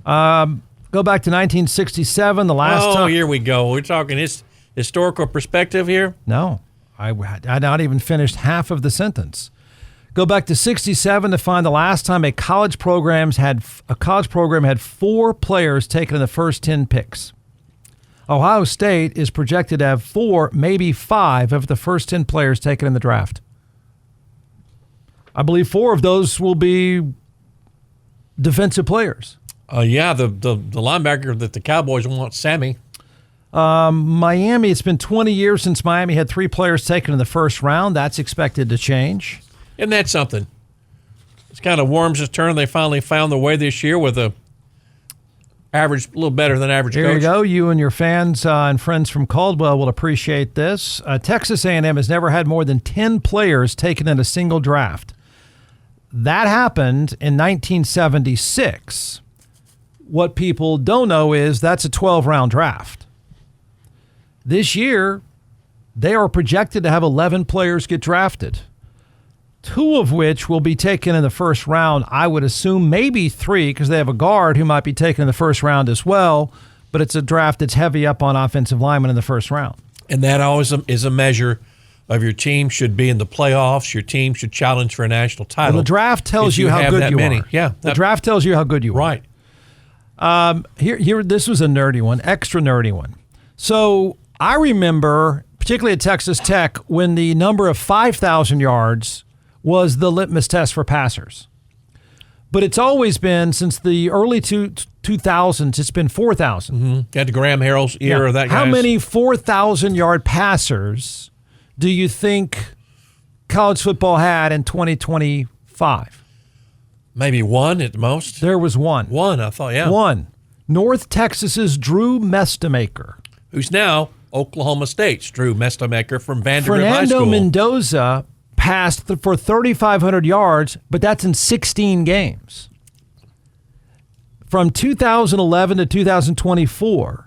Go back to 1967, the last time. Oh, here we go. We're talking historical perspective here? No, I not even finished half of the sentence. Go back to 67 to find the last time a college program had 4 players taken in the first 10 picks. Ohio State is projected to have 4, maybe 5 of the first 10 players taken in the draft. I believe 4 of those will be defensive players. Yeah, the linebacker that the Cowboys want, Sammy. Miami, it's been 20 years since Miami had 3 players taken in the first round. That's expected to change. Isn't that something? It's kind of Worms' turn. They finally found their way this year with a little better than average coach. Here you go. You and your fans and friends from Caldwell will appreciate this. Texas A&M has never had more than 10 players taken in a single draft. That happened in 1976. What people don't know is that's a 12-round draft. This year, they are projected to have 11 players get drafted, 2 of which will be taken in the first round. I would assume maybe 3 because they have a guard who might be taken in the first round as well, but it's a draft that's heavy up on offensive linemen in the first round. And that always is a measure of your team should be in the playoffs. Your team should challenge for a national title. Well, the draft tells you how good you are. Yeah, the draft tells you how good you are. Right. Here, this was a nerdy one, extra nerdy one. So I remember, particularly at Texas Tech, when the number of 5,000 yards was the litmus test for passers. But it's always been, since the early 2000s, it's been 4,000. Mm-hmm. Got the Graham Harrell's era of that guy. How many 4,000-yard passers do you think college football had in 2025? Maybe 1 at the most. There was 1. 1, I thought, yeah. 1. North Texas's Drew Mestamaker. Who's now Oklahoma State's Drew Mestamaker from Vanderbilt High School. Fernando Mendoza passed for 3,500 yards, but that's in 16 games. From 2011 to 2024,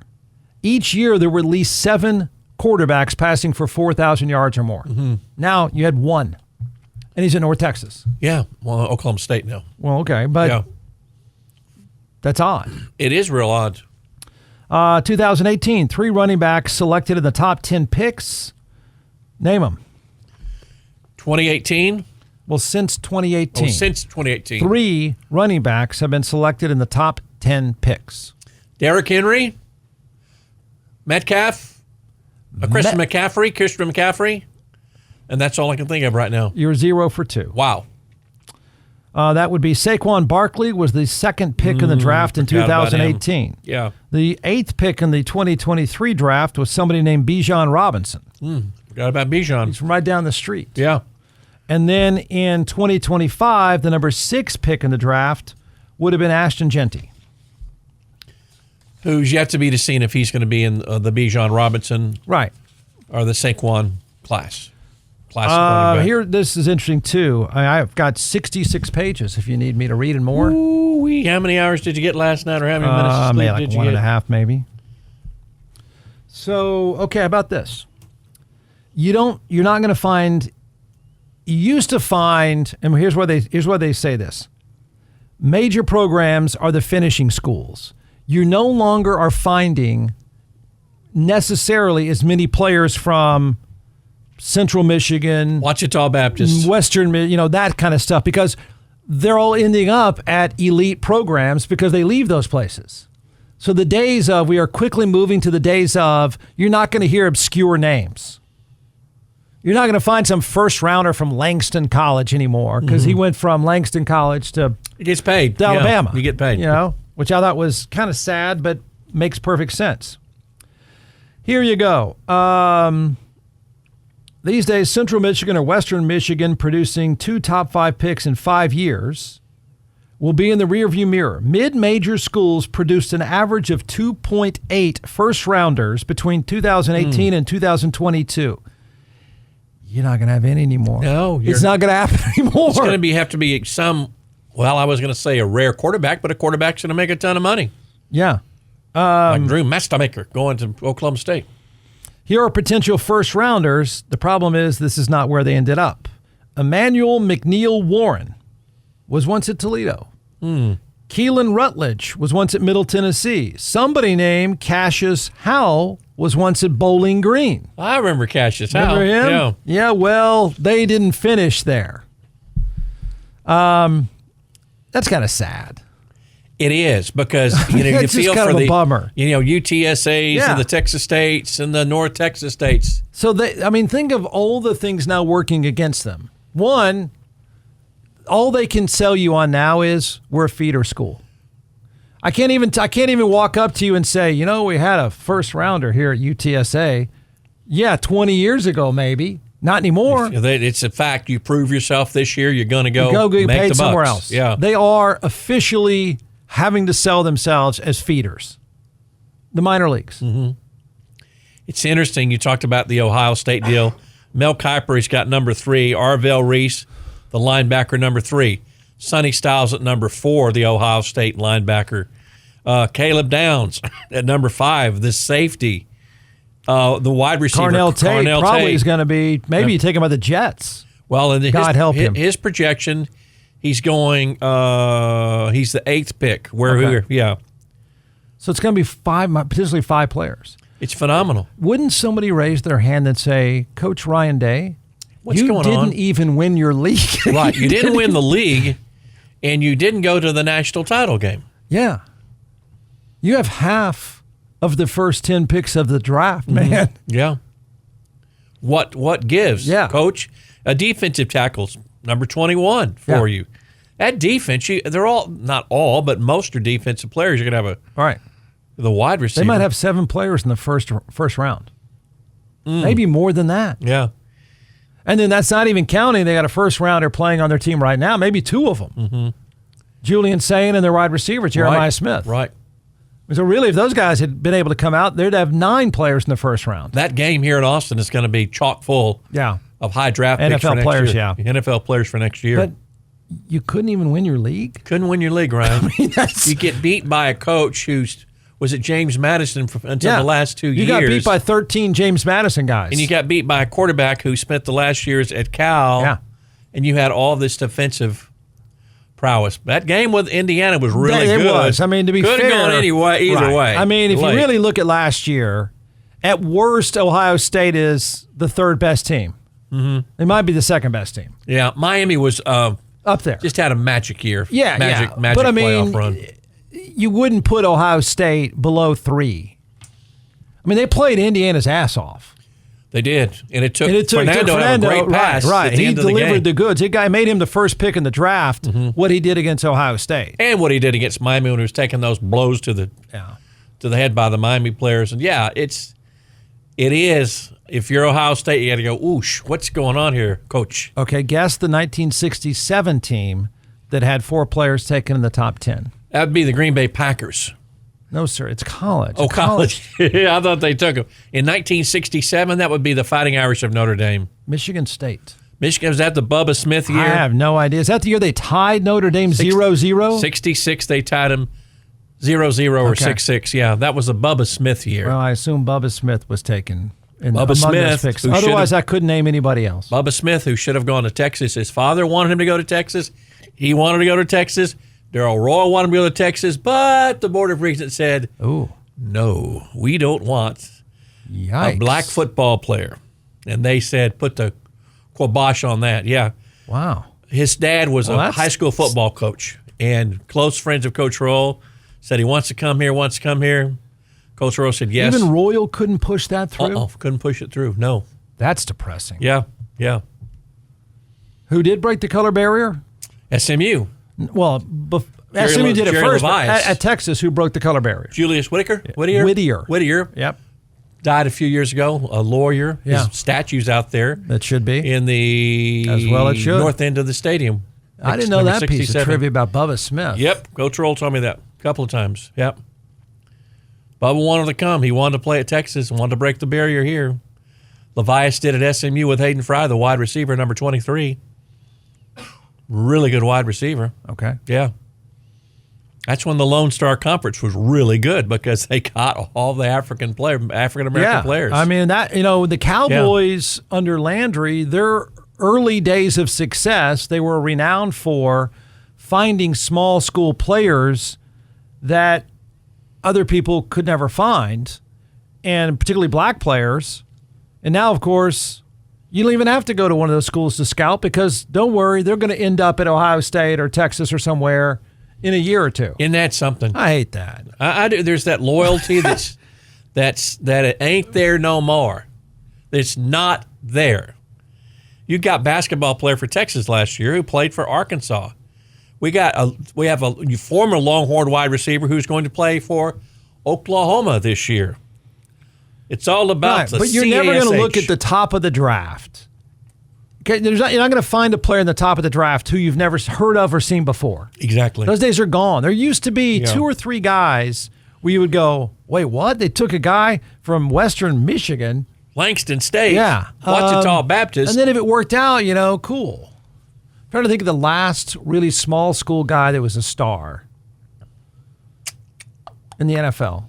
each year there were at least 7 quarterbacks passing for 4,000 yards or more. Mm-hmm. Now you had 1, and he's in North Texas. Yeah, well, Oklahoma State now. Well, okay, but that's odd. It is real odd. 2018, 3 running backs selected in the top 10 picks. Name them. 2018? Well, since 2018. Oh, since 2018. 3 running backs have been selected in the top 10 picks. Derrick Henry, Metcalf, Christian McCaffrey, and that's all I can think of right now. You're 0 for 2. Wow. That would be Saquon Barkley was the 2nd pick in the draft in 2018. Yeah. The 8th pick in the 2023 draft was somebody named Bijan Robinson. Forgot about Bijan. He's from right down the street. Yeah. And then in 2025, the number 6 pick in the draft would have been Ashton Genty, who's yet to be seen if he's going to be in the Bijan Robinson or the Saquon class. Here, this is interesting too. I've got 66 pages if you need me to read and more. Ooh-wee. How many hours did you get last night, or how many minutes of sleep did you get? 1.5 maybe. So, okay, how about this? You're not going to find. You used to find, and here's why they say this. Major programs are the finishing schools. You no longer are finding necessarily as many players from Central Michigan, Wichita Baptist, Western, that kind of stuff, because they're all ending up at elite programs because they leave those places. So the days of, we are quickly moving to the days of, you're not going to hear obscure names. You're not going to find some first rounder from Langston College anymore because he went from Langston College to he gets paid to Alabama. You get paid, which I thought was kind of sad, but makes perfect sense. Here you go. These days, Central Michigan or Western Michigan producing 2 top 5 picks in 5 years will be in the rearview mirror. Mid-major schools produced an average of 2.8 first-rounders between 2018 and 2022. You're not going to have any anymore. No. It's not going to happen anymore. It's going to have to be some, well, I was going to say a rare quarterback, but a quarterback's going to make a ton of money. Yeah. Like Drew Mestamaker going to Oklahoma State. Here are potential first-rounders. The problem is this is not where they ended up. Emmanuel McNeil Warren was once at Toledo. Keelan Rutledge was once at Middle Tennessee. Somebody named Cassius Howell was once at Bowling Green. I remember Cassius Howell. Remember him? Yeah. Yeah, well, they didn't finish there. That's kind of sad. It is because you It's just feel kind for of a the bummer. UTSAs Yeah. and the Texas States and the North Texas States. So think of all the things now working against them. One, all they can sell you on now is we're a feeder school. I can't even walk up to you and say, we had a first rounder here at UTSA. Yeah, 20 years ago maybe. Not anymore. It's a fact. You prove yourself this year, you're going to go get make paid the somewhere bucks. else. Yeah. They are officially having to sell themselves as feeders. The minor leagues. Mm-hmm. It's interesting. You talked about the Ohio State deal. Mel Kiper, he's got number 3. Arvell Reese, the linebacker, number 3. Sonny Styles at number 4, the Ohio State linebacker. Caleb Downs at number 5, the safety. The wide receiver, Carnell Tate probably is going to be, maybe you take him at the Jets. Well, and God help him. His projection, he's going, he's the 8th pick. Yeah. So it's going to be potentially 5 players. It's phenomenal. Wouldn't somebody raise their hand and say, Coach Ryan Day, you didn't even win your league. Right. You didn't win the league, and you didn't go to the national title game. Yeah. You have half of the first 10 picks of the draft, man. Yeah. What gives? Yeah. Coach, a defensive tackle's number 21 for you. That defense, they're all, not all, but most are defensive players. You're going to have Right. the wide receiver. They might have 7 players in the first round. Maybe more than that. Yeah. And then that's not even counting. They got a first rounder playing on their team right now, maybe 2 of them. Mm-hmm. Julian Sayin and their wide receiver, Jeremiah Smith. Right. So really, if those guys had been able to come out, they'd have 9 players in the first round. That game here in Austin is going to be chock full of high draft picks for NFL next players, year. NFL players for next year. But you couldn't even win your league? Couldn't win your league, Ryan. You get beat by a coach was it James Madison until the last 2 years. You got beat by 13 James Madison guys. And you got beat by a quarterback who spent the last years at Cal. Yeah. And you had all this defensive prowess. That game with Indiana was really good. It was. I mean, to be fair. Could have gone either way. I mean, if you really look at last year, at worst, Ohio State is the 3rd best team. Mm-hmm. They might be the 2nd best team. Yeah, Miami was up there. Just had a magic year. Magic but, playoff run. You wouldn't put Ohio State below 3. I mean, they played Indiana's ass off. They did, and it took Fernando to have a great pass. Right, At the he end of the delivered game. the goods. It made him the first pick in the draft. What he did against Ohio State, and what he did against Miami when he was taking those blows to the head by the Miami players. And it is. If you're Ohio State, you got to go, oosh, what's going on here, Coach? Okay, guess the 1967 team that had 4 players taken in the top 10. That would be the Green Bay Packers. No, sir, it's college. Oh, college. I thought they took them. In 1967, that would be the Fighting Irish of Notre Dame. Michigan State. Michigan, was that the Bubba Smith year? I have no idea. Is that the year they tied Notre Dame 0-0? 66, they tied them 0-0 or 6-6. Yeah, that was the Bubba Smith year. Well, I assume Bubba Smith was taken. Bubba Smith. Otherwise, I couldn't name anybody else. Bubba Smith, who should have gone to Texas. His father wanted him to go to Texas. He wanted to go to Texas. Darrell Royal wanted him to go to Texas, but the Board of Regents said, no, we don't want a black football player. And they said, put the kibosh on that. Yeah. Wow. His dad was a high school football coach and close friends of Coach Royal. Said he wants to come here, Coach Royal said yes. Even Royal couldn't push that through? Couldn't push it through, no. That's depressing. Yeah. Who did break the color barrier? SMU. Well, SMU did it first, but at Texas, who broke the color barrier? Julius Whittier. Whittier. Yep. Died a few years ago, a lawyer. Yeah. His statue's out there. That should be. In the as well it should. north end of the stadium. I didn't know that 67. Piece of trivia about Bubba Smith. Yep. Coach Roll told me that a couple of times. Yep. Bubba wanted to come. He wanted to play at Texas and wanted to break the barrier here. Levias did at SMU with Hayden Fry, the wide receiver, number 23. Really good wide receiver. Okay. Yeah. That's when the Lone Star Conference was really good because they got all the African American players. I mean, the Cowboys under Landry, their early days of success, they were renowned for finding small school players that other people could never find, and particularly black players. And now, of course, you don't even have to go to one of those schools to scout because don't worry, they're going to end up at Ohio State or Texas or somewhere in a year or two. Isn't that something? I hate that. I do. There's that loyalty that it ain't there no more. It's not there. You got a basketball player for Texas last year who played for Arkansas. We have a former Longhorn wide receiver who's going to play for Oklahoma this year. It's all about the but you're never going to look at the top of the draft. Okay, you're not going to find a player in the top of the draft who you've never heard of or seen before. Exactly. Those days are gone. There used to be 2 or 3 guys where you would go, wait, what? They took a guy from Western Michigan. Langston State. Yeah. Wichita Baptist. And then if it worked out, cool. I'm trying to think of the last really small school guy that was a star in the NFL.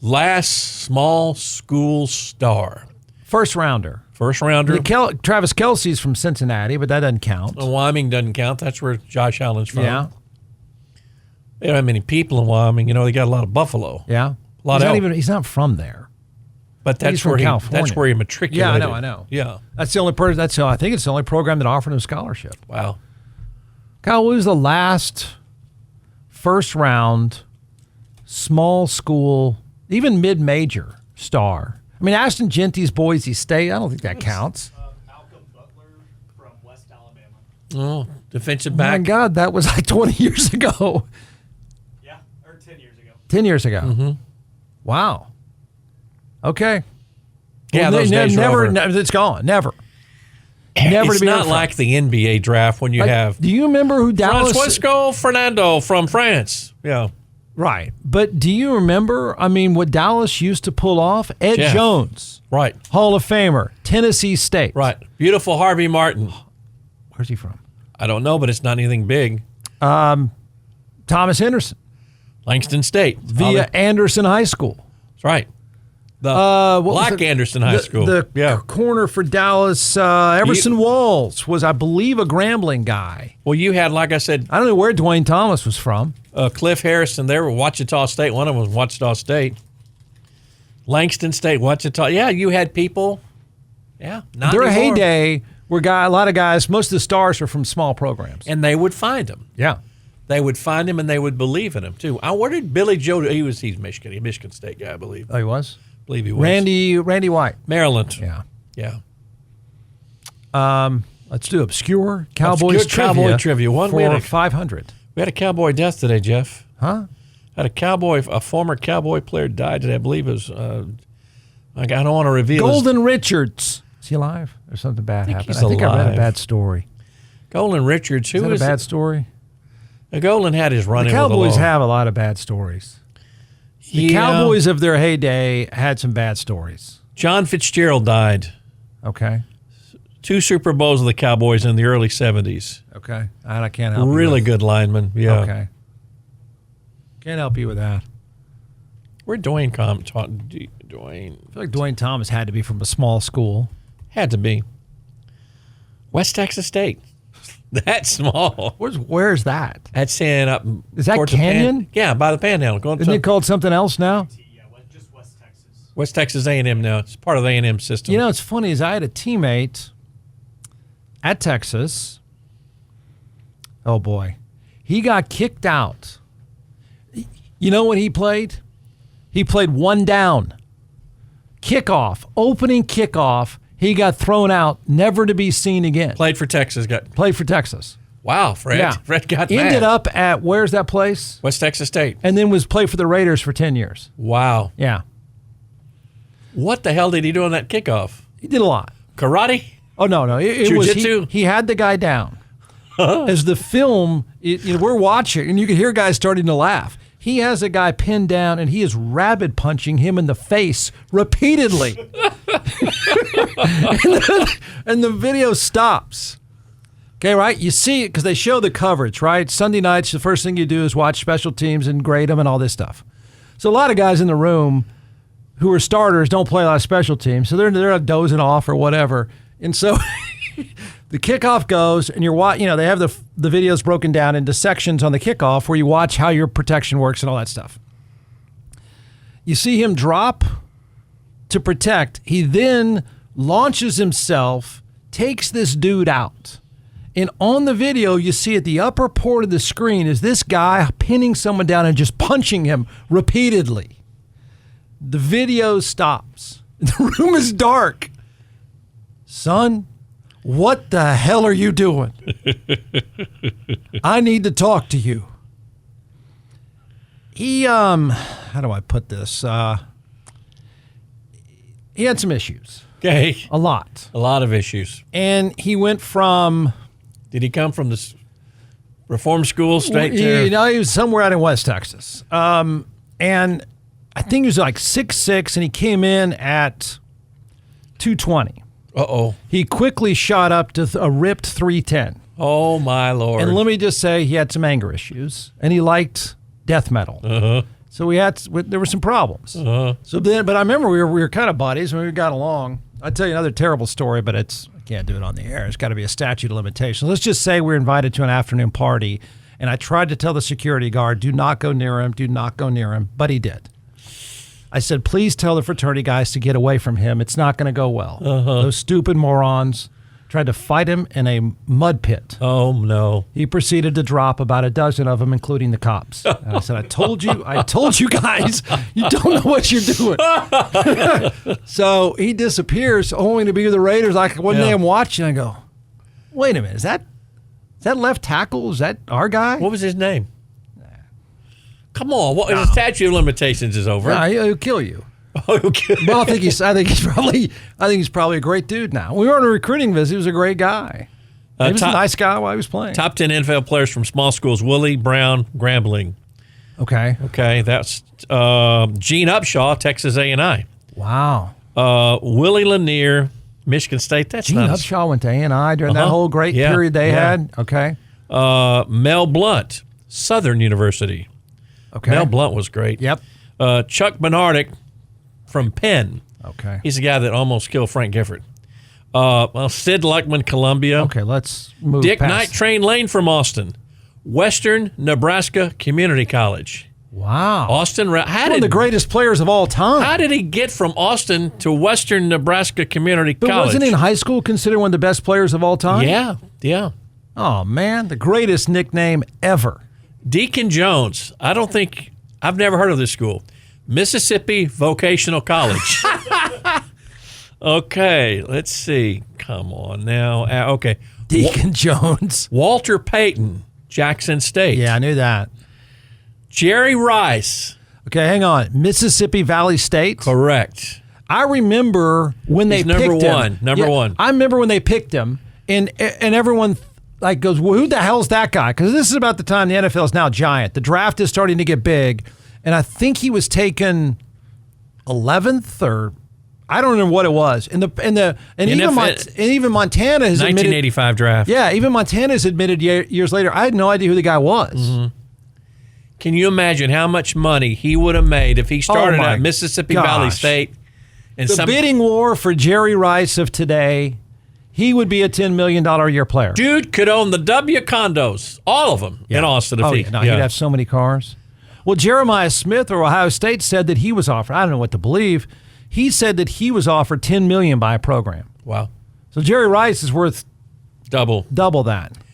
Last small school star. First rounder. Travis Kelce's from Cincinnati, but that doesn't count. Wyoming doesn't count. That's where Josh Allen's from. Yeah. They don't have many people in Wyoming. They got a lot of buffalo. Yeah. He's not from there. But that's where he matriculated. Yeah, I know. Yeah. That's the only person. I think it's the only program that offered him a scholarship. Wow. Kyle, what was the last first round small school, even mid-major star? I mean, Ashton Genty's Boise State. I don't think that counts. Malcolm Butler from West Alabama. Oh, defensive back. My God, that was like 20 years ago. Yeah, or 10 years ago. 10 years ago. Mm-hmm. Wow. Okay. Yeah, those days are over. It's gone. Never. Never it's to be not like the NBA draft when you have. Do you remember who Dallas? Francisco Fernando from France. Yeah. Right. But do you remember, what Dallas used to pull off? Ed Jones. Right. Hall of Famer. Tennessee State. Right. Beautiful Harvey Martin. Where's he from? I don't know, but it's not anything big. Thomas Henderson. Langston State. Via Anderson High School. That's right. The Anderson High School. The corner for Dallas, Everson Walls was, I believe, a Grambling guy. Well, you had, like I said, I don't know where Dwayne Thomas was from. Cliff Harrison. They were Wichita State. One of them was Wichita State. Langston State, Wichita. Yeah, you had people. Yeah, not Their anymore. heyday, a lot of guys, most of the stars are from small programs. And they would find them. Yeah. They would find him and they would believe in him, too. Where did Billy Joe, he's Michigan. He's a Michigan State guy, I believe. Oh, he was? I believe he was. Randy White. Maryland. Yeah. Yeah. Let's do obscure Cowboys trivia. For 500. We had a Cowboy death today, Jeff. Huh? Had a former Cowboy player died today. I believe it was, I don't want to reveal Golden Richards. Is he alive? Or something bad happened? I think I read a bad story. Golden Richards. Is that a bad story? Golden had his run-in with the law. Cowboys have a lot of bad stories. The Cowboys of their heyday had some bad stories. John Fitzgerald died. Okay. 2 Super Bowls of the Cowboys in the early 70s. Okay. I can't help you. Really good lineman. Yeah. Okay. Can't help you with that. Where'd Dwayne come? I feel like Dwayne Thomas had to be from a small school. Had to be. West Texas State. That's small. Where's that? That's in up. Is that Canyon? Yeah, by the Panhandle. Isn't it called something else now? Yeah, just West Texas. West Texas A&M now. It's part of the A&M system. It's funny is I had a teammate at Texas. Oh boy, he got kicked out. You know what he played? He played one down. Kickoff, opening kickoff. He got thrown out, never to be seen again. Played for Texas. Played for Texas. Wow, Fred. Yeah. Fred got mad. Ended up at, where's that place? West Texas State. And then was played for the Raiders for 10 years. Wow. Yeah. What the hell did he do on that kickoff? He did a lot. Karate? Oh, no. It was he had the guy down. As the film, we're watching, and you can hear guys starting to laugh. He has a guy pinned down, and he is rabbit punching him in the face repeatedly. and the video stops. Okay, right? You see it because they show the coverage, right? Sunday nights, the first thing you do is watch special teams and grade them and all this stuff. So a lot of guys in the room who are starters don't play a lot of special teams, so they're dozing off or whatever. And so The kickoff goes, and they have the videos broken down into sections on the kickoff where you watch how your protection works and all that stuff. You see him drop to protect. He then launches himself, takes this dude out. And on the video, you see at the upper part of the screen is this guy pinning someone down and just punching him repeatedly. The video stops. The room is dark. Son, what the hell are you doing? I need to talk to you. He, how do I put this? He had some issues. Okay. A lot. A lot of issues. And he went from... Did he come from the reform school straight to... he was somewhere out in West Texas. And I think he was like 6'6", and he came in at 220. Uh-oh. He quickly shot up to a ripped 310. Oh, my Lord. And let me just say, he had some anger issues, and he liked death metal. Uh-huh. So there were some problems. Uh-huh. But I remember we were kind of buddies when we got along. I'll tell you another terrible story, but I can't do it on the air. It's got to be a statute of limitations. Let's just say we're invited to an afternoon party, and I tried to tell the security guard, do not go near him, but he did. I said, please tell the fraternity guys to get away from him. It's not going to go well. Uh-huh. Those stupid morons tried to fight him in a mud pit. Oh, no. He proceeded to drop about a dozen of them, including the cops. And I said, I told you guys, you don't know what you're doing. So he disappears, only to be with the Raiders. Like one day I'm watching, I go, wait a minute, is that left tackle? Is that our guy? What was his name? Come on, the statute of limitations is over. Nah, he'll kill you. Okay. Well, I think he's probably a great dude now. We were on a recruiting visit. He was a great guy. He was a nice guy while he was playing. Top 10 NFL players from small schools: Willie Brown, Grambling. Okay, that's Gene Upshaw, Texas A&I. Wow. Willie Lanier, Michigan State. That's Gene Upshaw went to A&I during that whole great period they had. Okay. Mel Blunt, Southern University. Okay. Mel Blunt was great. Yep. Chuck Bernardic from Penn. Okay. He's the guy that almost killed Frank Gifford. Sid Luckman, Columbia. Okay, let's move Dick past. Night Train Lane from Austin. Western Nebraska Community College. Wow. Austin. One of the greatest players of all time. How did he get from Austin to Western Nebraska Community College? But wasn't he in high school considered one of the best players of all time? Yeah. Oh, man, the greatest nickname ever. Deacon Jones. I've never heard of this school. Mississippi Vocational College. Okay, let's see. Come on now. Okay. Deacon Jones. Walter Payton, Jackson State. Yeah, I knew that. Jerry Rice. Okay, hang on. Mississippi Valley State? Correct. I remember when they picked him. Number one. I remember when they picked him, and everyone goes, well, who the hell's that guy? Because this is about the time the NFL is now giant. The draft is starting to get big, and I think he was taken 11th or I don't know what it was. And even Montana has 1985 draft. Yeah, even Montana has admitted years later, I had no idea who the guy was. Mm-hmm. Can you imagine how much money he would have made if he started at Mississippi Valley State? And the bidding war for Jerry Rice of today, he would be a $10 million a year player. Dude could own the W condos, all of them in Austin. He'd have so many cars. Well, Jeremiah Smith of Ohio State said that he was offered. I don't know what to believe. He said that he was offered $10 million by a program. Wow. So Jerry Rice is worth double that.